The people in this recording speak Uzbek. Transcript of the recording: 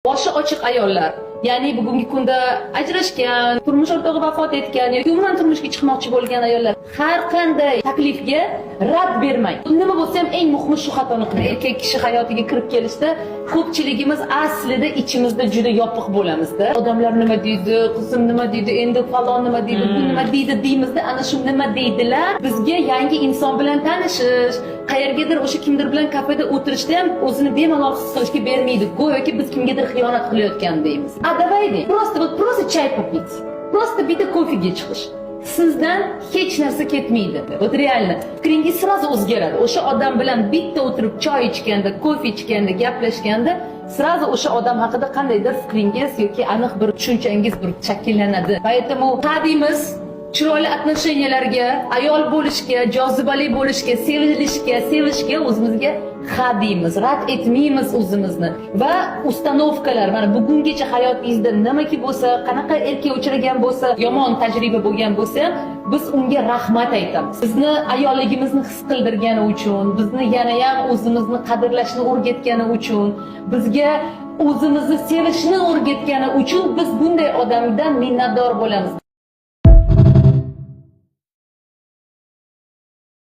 Boshi ochiq ayollar, ya'ni bugungi kunda ajrashgan, turmush o'rtog'i vafot etgan yoki umuman turmushga chiqmoqchi bo'lgan ayollar har qanday taklifga rad bermang. Nima bo'lsa ham eng muhimi shu xatoni qilmang. Erkak kishi hayotiga kirib kelishda ko'pchiligimiz aslida ichimizda juda yopiq bo'lamizda. Odamlar nima deydi, qizim nima deydi, endi falon nima deydi, bu nima deydi deymizda, ana shu nima deydilar bizga yangi inson bilan tanishish, qayergadir o'sha kimdir bilan kafeda o'tirishda ham o'zini bemalol his qilishga bermaydi. Go'yoki biz kimgadir xiyonat qilayotgan deymiz. Давайте, просто чай попить, просто bitta kofega chiqish. Sizdan hech narsa ketmaydi. Вот реально, fikringiz sразу o'zgaradi. O'sha odam bilan bitta o'tirib choy ichganda, kofe ichganda, gaplashganda sразу o'sha odam haqida qandaydir fikringiz yoki aniq bir tushunchangiz bir shakllanadi. Поэтому qadimiz chiroyli отношенияларga, ayol bo'lishga, jozibali bo'lishga, sevishga o'zimizga deymiz, rad etmaymiz o'zimizni va ustanovkalar, mana bugungacha hayotingizda nimaki bo'lsa, qanaqa erkak uchragan bo'lsa, yomon tajriba bo'lgan bo'lsa, biz unga rahmat aytamiz. Bizni ayolligimizni his qildirgani uchun, bizni yana ham o'zimizni qadrlashni o'rgatgani uchun, bizga o'zimizni sevishni o'rgatgani uchun biz bunday odamdan minnatdor bo'lamiz.